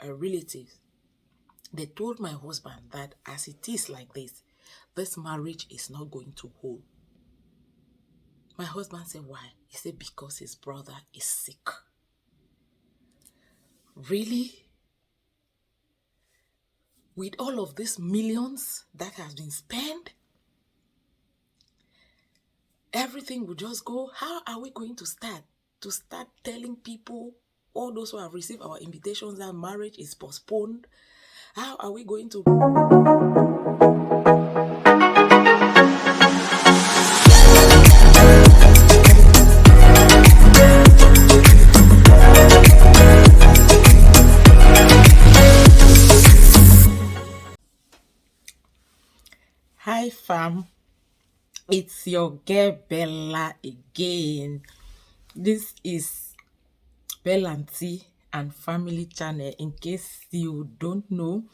relatives, they told my husband that as it is like this marriage is not going to hold. My husband said, why? He said, because his brother is sick. Really? With all of these millions that has been spent, everything will just go. How are we going to start telling people, all those who have received our invitations, that marriage is postponed? How are we going to... Hi fam, it's your girl Bella again. This is Bella Auntie and Family Channel. In case you don't know,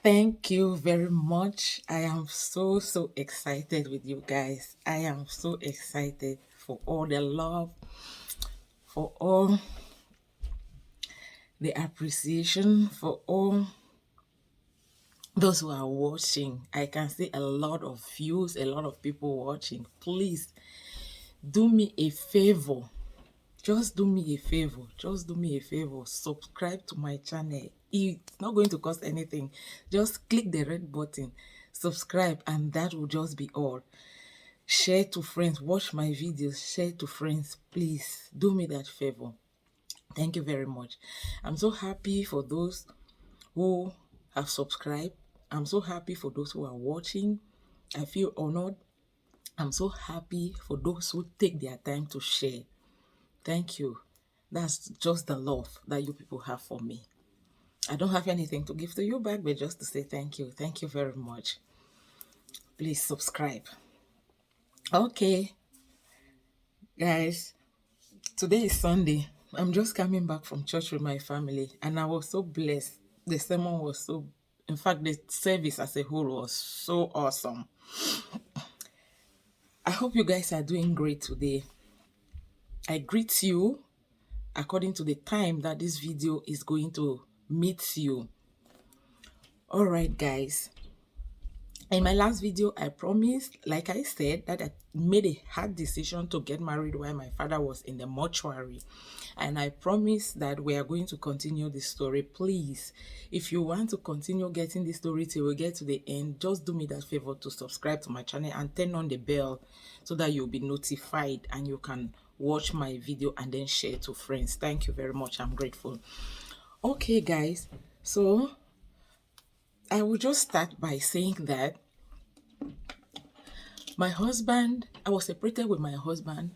thank you very much. I am so excited with you guys. I am so excited for all the love, for all the appreciation, for all those who are watching. I can see a lot of views, a lot of people watching. Please do me a favor. Just do me a favor. Just do me a favor. Subscribe to my channel. It's not going to cost anything. Just click the red button, subscribe, and that will just be all. Share to friends. Watch my videos. Share to friends. Please do me that favor. Thank you very much. I'm so happy for those who have subscribed. I'm so happy for those who are watching. I feel honored. I'm so happy for those who take their time to share. Thank you. That's just the love that you people have for me. I don't have anything to give to you back, but just to say thank you. Thank you very much. Please subscribe. Okay, guys, today is Sunday. I'm just coming back from church with my family, and I was so blessed. The sermon was so, in fact, the service as a whole was so awesome. I hope you guys are doing great today. I greet you according to the time that this video is going to meet you. All right, guys. In my last video, I promised, like I said, that I made a hard decision to get married while my father was in the mortuary. And I promised that we are going to continue this story. Please, if you want to continue getting this story till we get to the end, just do me that favor to subscribe to my channel and turn on the bell so that you'll be notified and you can watch my video and then share to friends. Thank you very much. I'm grateful. Okay, guys. So I will just start by saying that my husband, I was separated with my husband.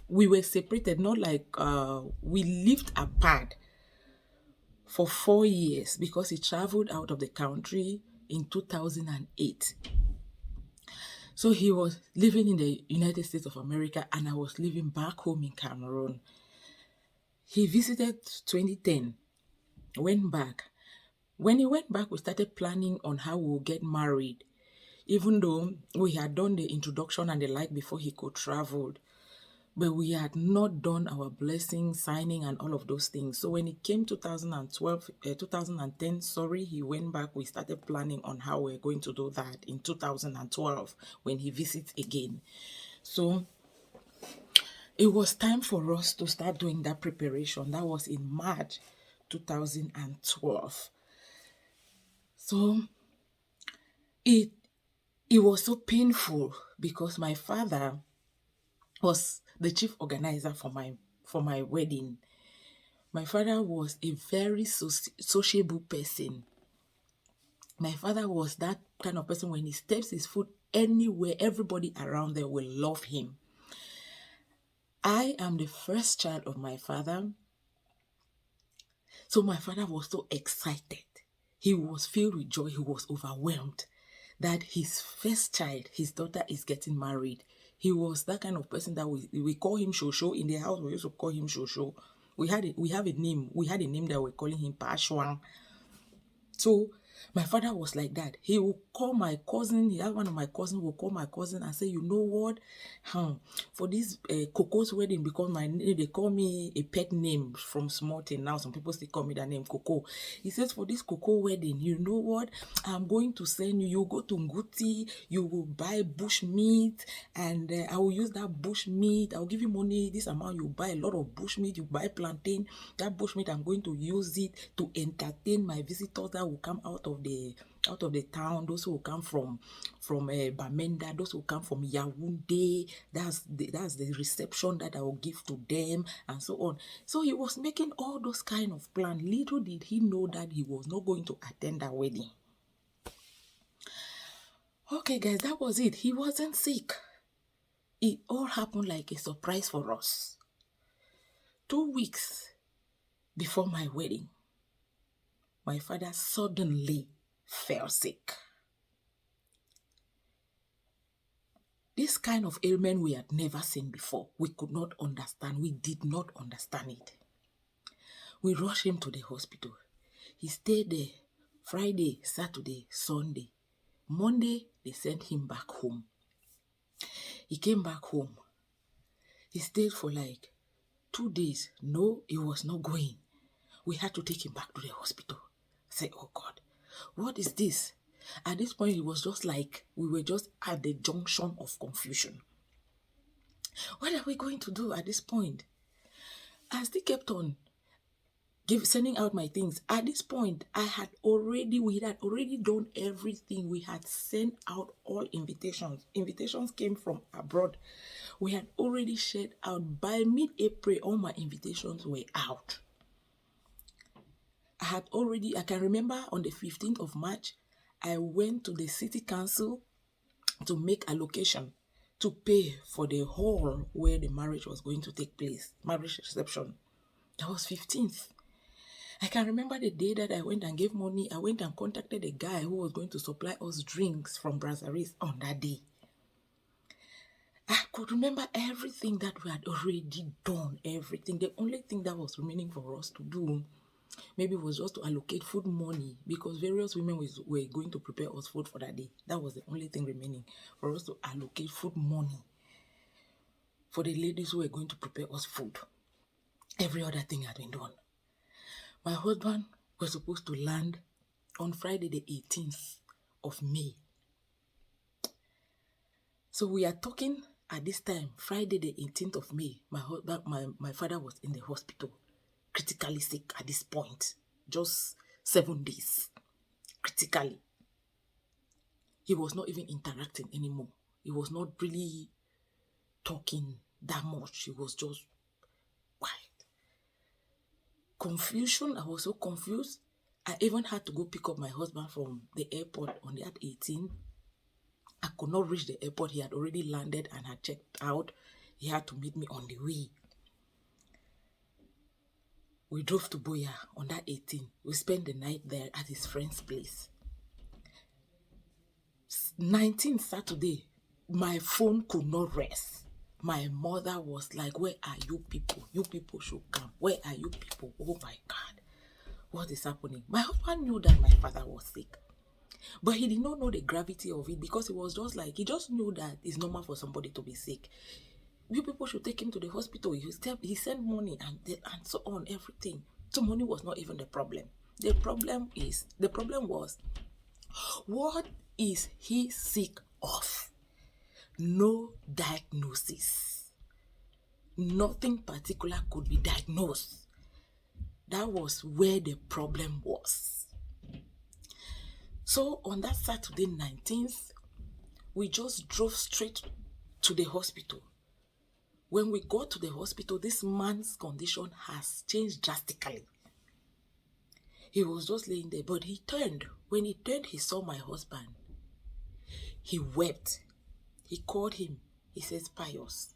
We were separated, not like we lived apart for 4 years because he traveled out of the country in 2008. So he was living in the United States of America and I was living back home in Cameroon. He visited 2010, went back. When he went back, we started planning on how we'll get married, even though we had done the introduction and the like before he could travel. But we had not done our blessing, signing, and all of those things. So when it came 2010, he went back. We started planning on how we're going to do that in 2012 when he visits again. So it was time for us to start doing that preparation. That was in March 2012. So it was so painful because my father was the chief organizer for my wedding. My father was a very sociable person. My father was that kind of person, when he steps his foot anywhere, everybody around there will love him. I am the first child of my father. So my father was so excited. He was filled with joy. He was overwhelmed that his first child, his daughter, is getting married. He was that kind of person that we call him Shosho. In the house, we used to call him Shosho. We had a name that we're calling him Pashwang. So My father was like that. He will call my cousin. He had one of my cousins will call my cousin and say, you know what? For this Coco's wedding, because they call me a pet name from small thing. Now some people still call me that name Coco. He says, for this Coco wedding, you know what? I'm going to send you. You go to Nguti. You will buy bush meat, and I will use that bush meat. I will give you money. This amount you buy a lot of bush meat. You buy plantain. That bush meat, I'm going to use it to entertain my visitors that will come out of the town, those who will come from Bamenda, those who come from Yaoundé. That's the reception that I will give to them, and so on. So he was making all those kind of plans. Little did he know that he was not going to attend that wedding. Okay, guys, that was it. He wasn't sick. It all happened like a surprise for us. 2 weeks before my wedding, my father suddenly fell sick. This kind of ailment we had never seen before. We could not understand. We did not understand it. We rushed him to the hospital. He stayed there Friday, Saturday, Sunday. Monday, they sent him back home. He came back home. He stayed for like 2 days. No, he was not going. We had to take him back to the hospital. I said, oh God, what is this? At this point, it was just like we were just at the junction of confusion. What are we going to do at this point? I still kept on sending out my things. At this point, we had already done everything. We had sent out all invitations. Invitations came from abroad. We had already shared out. By mid-April, all my invitations were out. I can remember on the 15th of March, I went to the city council to make allocation to pay for the hall where the marriage was going to take place, marriage reception. That was 15th. I can remember the day that I went and gave money. I went and contacted a guy who was going to supply us drinks from Brasseries on that day. I could remember everything that we had already done, everything. The only thing that was remaining for us to do maybe was just to allocate food money, because various women were going to prepare us food for that day. That was the only thing remaining for us to allocate food money for the ladies who were going to prepare us food. Every other thing had been done. My husband was supposed to land on Friday the 18th of May. So we are talking at this time, Friday the 18th of May. My father was in the hospital, critically sick at this point, just 7 days, critically. He was not even interacting anymore. He was not really talking that much. He was just quiet. Confusion, I was so confused. I even had to go pick up my husband from the airport on that 18th. I could not reach the airport. He had already landed and had checked out. He had to meet me on the way. We drove to Boya on that 18th. We spent the night there at his friend's place. 19th Saturday, my phone could not rest. My mother was like, where are you people? You people should come. Where are you people? Oh my God. What is happening? My husband knew that my father was sick. But he did not know the gravity of it, because it was just like, he just knew that it's normal for somebody to be sick. You people should take him to the hospital. He sent money and so on, everything. So money was not even the problem. The problem was, what is he sick of? No diagnosis. Nothing particular could be diagnosed. That was where the problem was. So on that Saturday 19th, we just drove straight to the hospital. When we got to the hospital, this man's condition has changed drastically. He was just laying there, but he turned. When he turned, he saw my husband. He wept. He called him. He says, Pius,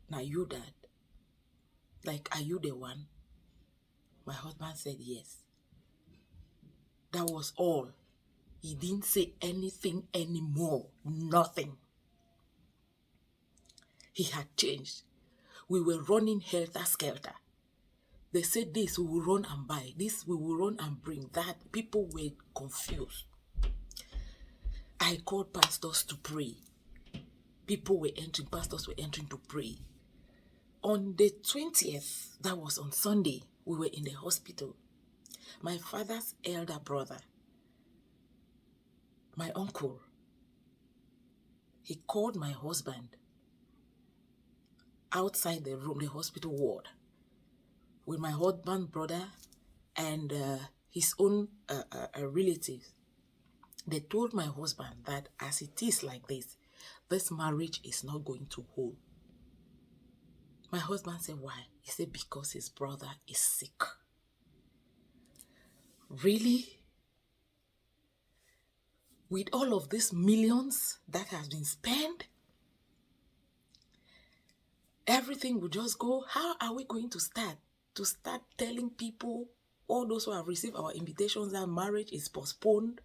now you dad? Like, are you the one? My husband said yes. That was all. He didn't say anything anymore. Nothing. He had changed. We were running helter-skelter. They said this, we will run and buy. This, we will run and bring. That, people were confused. I called pastors to pray. People were entering, pastors were entering to pray. On the 20th, that was on Sunday, we were in the hospital. My father's elder brother, my uncle, he called my husband outside the room, the hospital ward, with my husband's brother and his own relatives. They told my husband that as it is like this marriage is not going to hold. My husband said, why? He said, because his brother is sick. Really? With all of these millions that has been spent, everything will just go. How are we going to start? To start telling people, all those who have received our invitations, that marriage is postponed?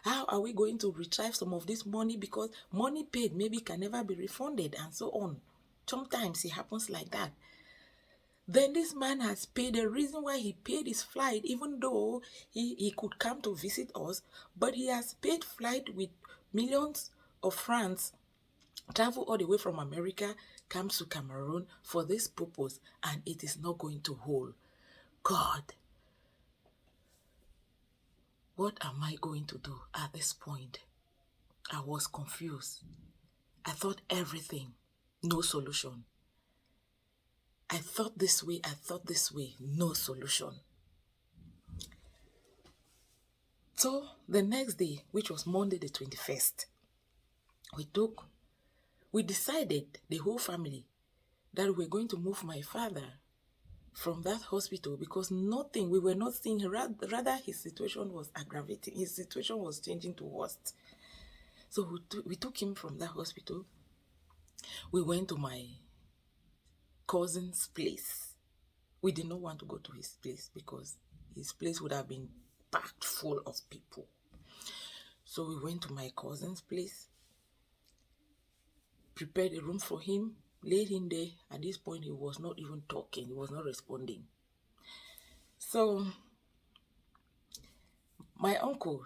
How are we going to retrieve some of this money? Because money paid maybe can never be refunded and so on. Sometimes it happens like that. Then this man has paid, the reason why he paid his flight, even though he could come to visit us, but he has paid flight with millions of francs, travel all the way from America, comes to Cameroon for this purpose, and it is not going to hold. God, what am I going to do at this point? I was confused. I thought everything, no solution. I thought this way, no solution. So the next day, which was Monday the 21st, we decided, the whole family, that we were going to move my father from that hospital because we were not seeing, rather his situation was aggravating, his situation was changing to worst. So we took him from that hospital. We went to my cousin's place. We did not want to go to his place because his place would have been packed full of people. So we went to my cousin's place, prepared a room for him, laid him there. At this point, he was not even talking. He was not responding. So my uncle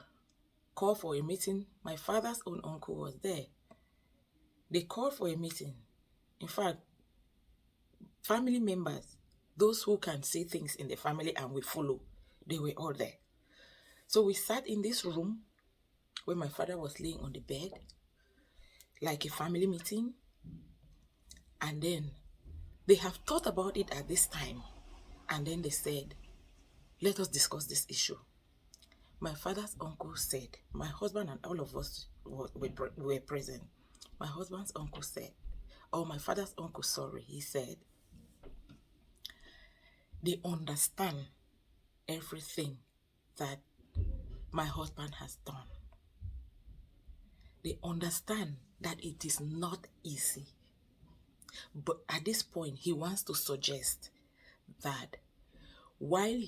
called for a meeting. My father's own uncle was there. They called for a meeting. In fact, family members, those who can say things in the family and we follow, they were all there. So we sat in this room where my father was laying on the bed, like a family meeting. And then they have thought about it at this time. And then they said, let us discuss this issue. My father's uncle said, my husband and all of us were present. My husband's uncle said, or my father's uncle, sorry, he said, they understand everything that my husband has done. They understand that it is not easy. But at this point, he wants to suggest that while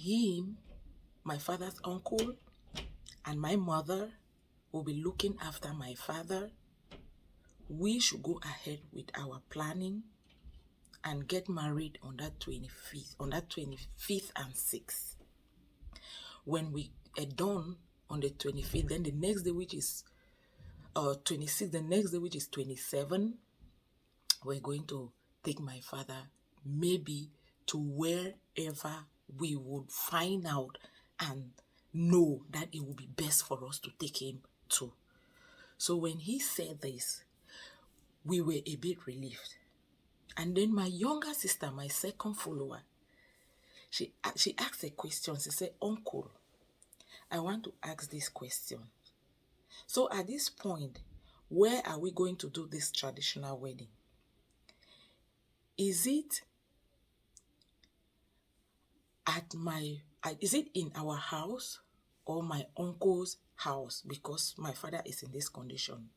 my father's uncle, and my mother will be looking after my father, we should go ahead with our planning and get married on that 25th and 6th. When we are done on the 25th, then the next day, which is 26th, the next day, which is 27, we're going to take my father maybe to wherever we would find out and know that it would be best for us to take him to. So when he said this, we were a bit relieved. And then my younger sister, my second follower, she asked a question. She said, Uncle, I want to ask this question. So at this point, where are we going to do this traditional wedding? Is it in our house or my uncle's house? Because my father is in this condition.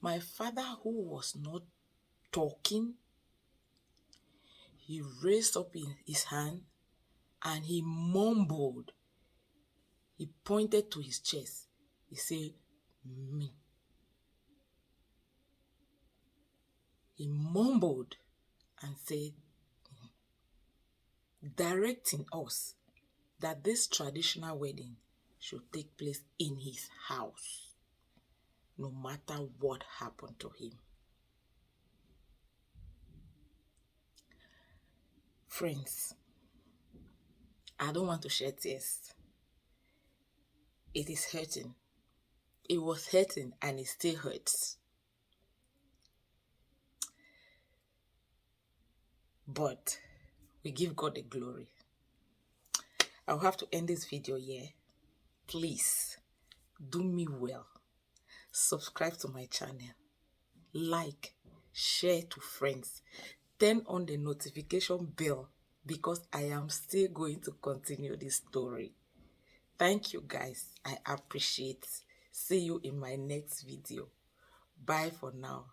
My father, who was not talking, he raised up his hand and he mumbled. He pointed to his chest. He said, me. He mumbled and said, directing us that this traditional wedding should take place in his house, no matter what happened to him. Friends, I don't want to shed tears. It is hurting. It was hurting and it still hurts. But we give God the glory. I'll have to end this video here. Please do me well. Subscribe to my channel. Like, share to friends. Turn on the notification bell because I am still going to continue this story. Thank you guys. I appreciate. See you in my next video. Bye for now.